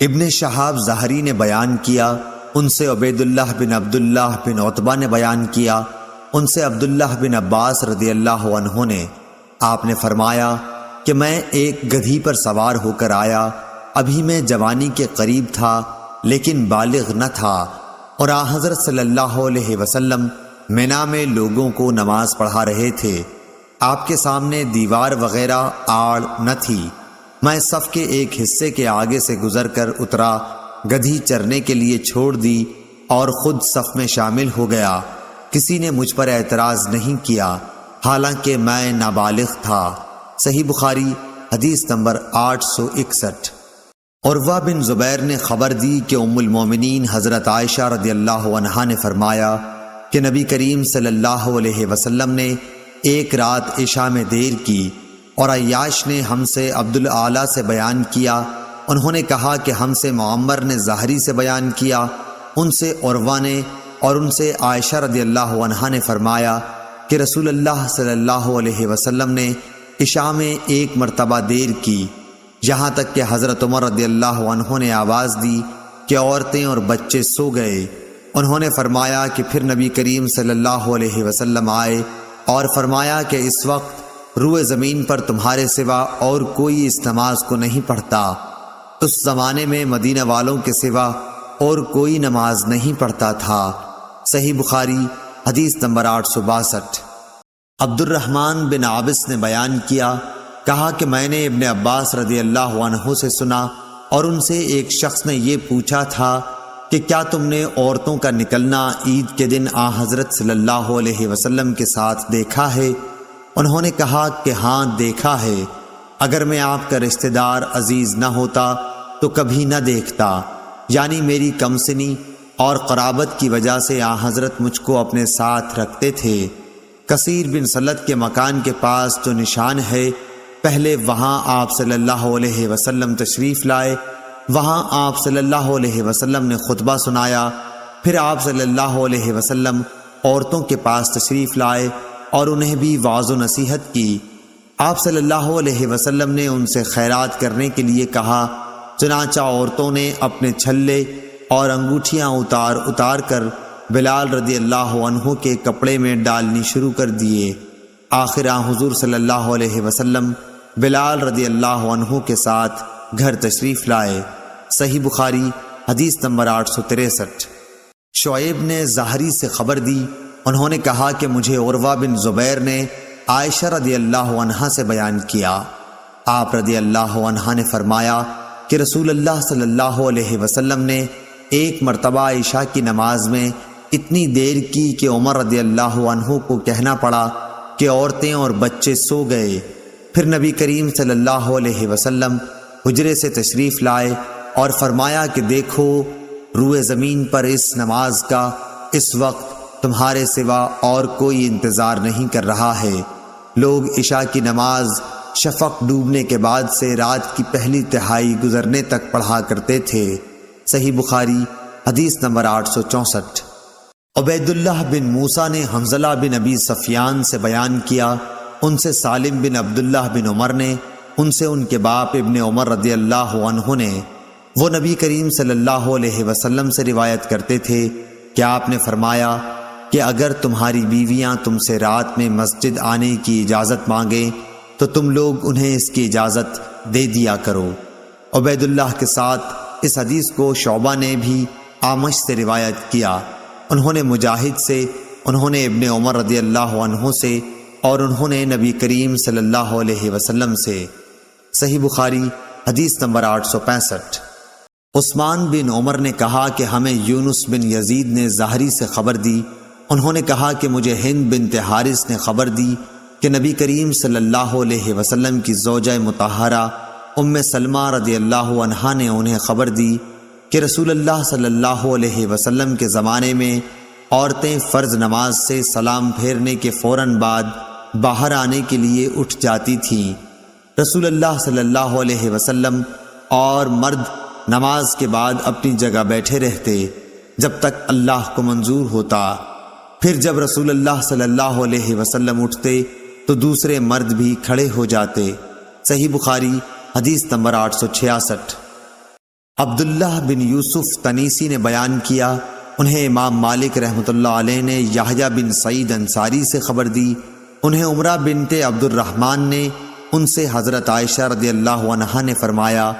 ابن شہاب ظاہری نے بیان کیا، ان سے عبید اللہ بن عبداللہ بن عتبہ نے بیان کیا، ان سے عبداللہ بن عباس رضی اللہ عنہ نے، آپ نے فرمایا کہ میں ایک گدھی پر سوار ہو کر آیا، ابھی میں جوانی کے قریب تھا لیکن بالغ نہ تھا، اور آن حضرت صلی اللہ علیہ وسلم مینا میں لوگوں کو نماز پڑھا رہے تھے۔ آپ کے سامنے دیوار وغیرہ آڑ نہ تھی۔ میں صف کے ایک حصے کے آگے سے گزر کر اترا، گدھی چرنے کے لیے چھوڑ دی اور خود صف میں شامل ہو گیا۔ کسی نے مجھ پر اعتراض نہیں کیا، حالانکہ میں نابالغ تھا۔ صحیح بخاری حدیث نمبر 861۔ عروہ بن زبیر نے خبر دی کہ ام المومنین حضرت عائشہ رضی اللہ عنہا نے فرمایا کہ نبی کریم صلی اللہ علیہ وسلم نے ایک رات عشاء میں دیر کی، اور عیاش نے ہم سے عبدالعالی سے بیان کیا، انہوں نے کہا کہ ہم سے معمر نے ظاہری سے بیان کیا، ان سے عروہ نے، اور ان سے عائشہ رضی اللہ عنہا نے فرمایا کہ رسول اللہ صلی اللہ علیہ وسلم نے عشاء میں ایک مرتبہ دیر کی، یہاں تک کہ حضرت عمر رضی اللہ عنہ نے آواز دی کہ عورتیں اور بچے سو گئے۔ انہوں نے فرمایا کہ پھر نبی کریم صلی اللہ علیہ وسلم آئے اور فرمایا کہ اس وقت روئے زمین پر تمہارے سوا اور کوئی اس نماز کو نہیں پڑھتا۔ اس زمانے میں مدینہ والوں کے سوا اور کوئی نماز نہیں پڑھتا تھا۔ صحیح بخاری حدیث نمبر 862۔ عبد الرحمن بن عابس نے بیان کیا، کہا کہ میں نے ابن عباس رضی اللہ عنہ سے سنا، اور ان سے ایک شخص نے یہ پوچھا تھا کہ کیا تم نے عورتوں کا نکلنا عید کے دن آن حضرت صلی اللہ علیہ وسلم کے ساتھ دیکھا ہے؟ انہوں نے کہا کہ ہاں دیکھا ہے، اگر میں آپ کا رشتہ دار عزیز نہ ہوتا تو کبھی نہ دیکھتا، یعنی میری کمسنی اور قرابت کی وجہ سے آن حضرت مجھ کو اپنے ساتھ رکھتے تھے۔ کثیر بن سلت کے مکان کے پاس جو نشان ہے، پہلے وہاں آپ صلی اللہ علیہ وسلم تشریف لائے، وہاں آپ صلی اللہ علیہ وسلم نے خطبہ سنایا، پھر آپ صلی اللہ علیہ وسلم عورتوں کے پاس تشریف لائے اور انہیں بھی وعظ و نصیحت کی۔ آپ صلی اللہ علیہ وسلم نے ان سے خیرات کرنے کے لیے کہا، چنانچہ عورتوں نے اپنے چھلے اور انگوٹھیاں اتار اتار کر بلال رضی اللہ عنہ کے کپڑے میں ڈالنی شروع کر دیے۔ آخر حضور صلی اللہ علیہ وسلم بلال رضی اللہ عنہ کے ساتھ گھر تشریف لائے۔ صحیح بخاری حدیث نمبر 863۔ شعیب نے ظاہری سے خبر دی، انہوں نے کہا کہ مجھے عروہ بن زبیر نے عائشہ رضی اللہ عنہا سے بیان کیا، آپ رضی اللہ عنہا نے فرمایا کہ رسول اللہ صلی اللہ علیہ وسلم نے ایک مرتبہ عشاء کی نماز میں اتنی دیر کی کہ عمر رضی اللہ عنہ کو کہنا پڑا کہ عورتیں اور بچے سو گئے۔ پھر نبی کریم صلی اللہ علیہ وسلم حجرے سے تشریف لائے اور فرمایا کہ دیکھو، روئے زمین پر اس نماز کا اس وقت تمہارے سوا اور کوئی انتظار نہیں کر رہا ہے۔ لوگ عشاء کی نماز شفق ڈوبنے کے بعد سے رات کی پہلی تہائی گزرنے تک پڑھا کرتے تھے۔ صحیح بخاری حدیث نمبر 864۔ عبید اللہ بن موسیٰ نے حنظلہ بن ابی سفیان سے بیان کیا، ان سے سالم بن عبداللہ بن عمر نے، ان سے ان کے باپ ابن عمر رضی اللہ عنہ نے، وہ نبی کریم صلی اللہ علیہ وسلم سے روایت کرتے تھے کہ آپ نے فرمایا کہ اگر تمہاری بیویاں تم سے رات میں مسجد آنے کی اجازت مانگیں تو تم لوگ انہیں اس کی اجازت دے دیا کرو۔ عبید اللہ کے ساتھ اس حدیث کو شعبہ نے بھی اعمش سے روایت کیا، انہوں نے مجاہد سے، انہوں نے ابن عمر رضی اللہ عنہ سے، اور انہوں نے نبی کریم صلی اللہ علیہ وسلم سے۔ صحیح بخاری حدیث نمبر 865۔ عثمان بن عمر نے کہا کہ ہمیں یونس بن یزید نے ظاہری سے خبر دی، انہوں نے کہا کہ مجھے ہند بنت حارث نے خبر دی کہ نبی کریم صلی اللہ علیہ وسلم کی زوجہ مطہرہ ام سلمہ رضی اللہ عنہا نے انہیں خبر دی کہ رسول اللہ صلی اللہ علیہ وسلم کے زمانے میں عورتیں فرض نماز سے سلام پھیرنے کے فوراً بعد باہر آنے کے لیے اٹھ جاتی تھیں۔ رسول اللہ صلی اللہ علیہ وسلم اور مرد نماز کے بعد اپنی جگہ بیٹھے رہتے جب تک اللہ کو منظور ہوتا، پھر جب رسول اللہ صلی اللہ علیہ وسلم اٹھتے تو دوسرے مرد بھی کھڑے ہو جاتے۔ صحیح بخاری حدیث نمبر 866۔ عبداللہ بن یوسف تنیسی نے بیان کیا، انہیں امام مالک رحمۃ اللہ علیہ نے یحییٰ بن سعید انصاری سے خبر دی، انہیں عمرہ بنت عبد الرحمن نے ان سے حضرت عائشہ رضی اللہ عنہا نے فرمایا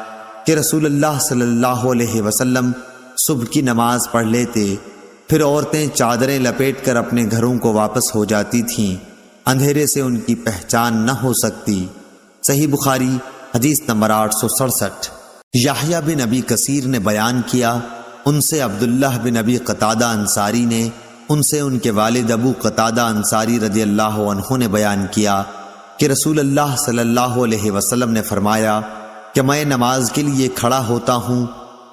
کہ رسول اللہ صلی اللہ علیہ وسلم صبح کی نماز پڑھ لیتے، پھر عورتیں چادریں لپیٹ کر اپنے گھروں کو واپس ہو جاتی تھیں، اندھیرے سے ان کی پہچان نہ ہو سکتی۔ صحیح بخاری حدیث نمبر 867۔ یحییٰ بن ابی کثیر نے بیان کیا، ان سے عبداللہ بن ابی قتادہ انصاری نے ان سے ان کے والد ابو قتادہ انصاری رضی اللہ عنہ نے بیان کیا کہ رسول اللہ صلی اللہ علیہ وسلم نے فرمایا کہ میں نماز کے لیے کھڑا ہوتا ہوں،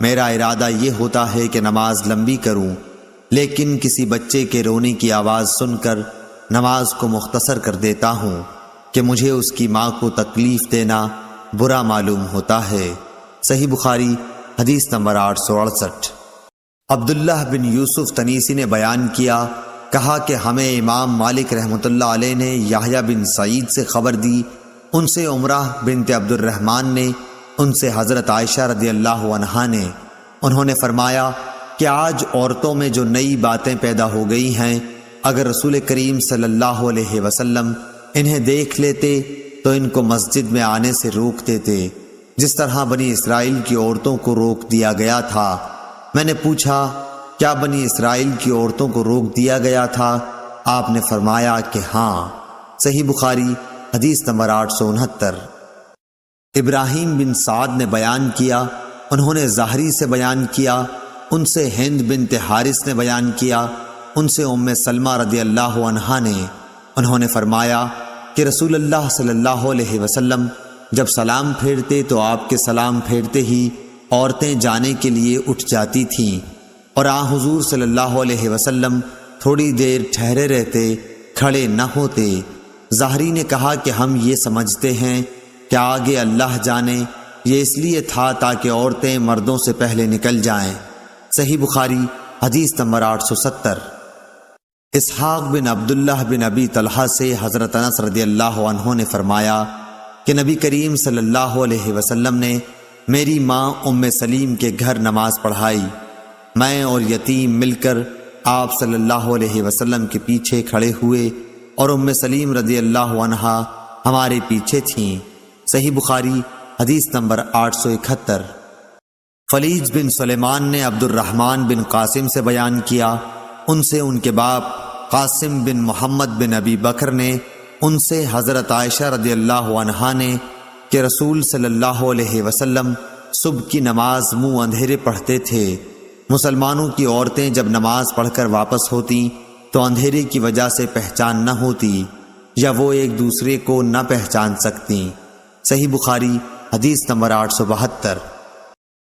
میرا ارادہ یہ ہوتا ہے کہ نماز لمبی کروں، لیکن کسی بچے کے رونے کی آواز سن کر نماز کو مختصر کر دیتا ہوں کہ مجھے اس کی ماں کو تکلیف دینا برا معلوم ہوتا ہے۔ صحیح بخاری حدیث نمبر 868۔ عبداللہ بن یوسف تنیسی نے بیان کیا، کہا کہ ہمیں امام مالک رحمۃ اللہ علیہ نے یحییٰ بن سعید سے خبر دی، ان سے عمرہ بنت عبد الرحمن نے ان سے حضرت عائشہ رضی اللہ عنہا نے، انہوں نے فرمایا کہ آج عورتوں میں جو نئی باتیں پیدا ہو گئی ہیں، اگر رسول کریم صلی اللہ علیہ وسلم انہیں دیکھ لیتے تو ان کو مسجد میں آنے سے روک دیتے، جس طرح بنی اسرائیل کی عورتوں کو روک دیا گیا تھا۔ میں نے پوچھا، کیا بنی اسرائیل کی عورتوں کو روک دیا گیا تھا؟ آپ نے فرمایا کہ ہاں۔ صحیح بخاری حدیث نمبر 869۔ ابراہیم بن سعد نے بیان کیا، انہوں نے زہری سے بیان کیا، ان سے ہند بنت حارث نے بیان کیا، ان سے ام سلمہ رضی اللہ عنہا نے، انہوں نے فرمایا کہ رسول اللہ صلی اللہ علیہ وسلم جب سلام پھیرتے تو آپ کے سلام پھیرتے ہی عورتیں جانے کے لیے اٹھ جاتی تھیں، اور حضور صلی اللہ علیہ وسلم تھوڑی دیر ٹھہرے رہتے، کھڑے نہ ہوتے۔ زہری نے کہا کہ ہم یہ سمجھتے ہیں کہ آگے اللہ جانے یہ اس لیے تھا تاکہ عورتیں مردوں سے پہلے نکل جائیں۔ صحیح بخاری حدیث نمبر 870۔ اسحاق بن عبداللہ بن ابی طلحہ سے حضرت انس رضی اللہ عنہ نے فرمایا کہ نبی کریم صلی اللہ علیہ وسلم نے میری ماں ام سلیم کے گھر نماز پڑھائی، میں اور یتیم مل کر آپ صلی اللہ علیہ وسلم کے پیچھے کھڑے ہوئے اور ام سلیم رضی اللہ عنہا ہمارے پیچھے تھیں۔ صحیح بخاری حدیث نمبر 871۔ فلیج بن سلیمان نے عبد الرحمن بن قاسم سے بیان کیا، ان سے ان کے باپ قاسم بن محمد بن ابی بکر نے ان سے حضرت عائشہ رضی اللہ عنہا نے کہ رسول صلی اللہ علیہ وسلم صبح کی نماز منہ اندھیرے پڑھتے تھے، مسلمانوں کی عورتیں جب نماز پڑھ کر واپس ہوتی تو اندھیرے کی وجہ سے پہچان نہ ہوتی یا وہ ایک دوسرے کو نہ پہچان سکتی۔ صحیح بخاری حدیث نمبر 872۔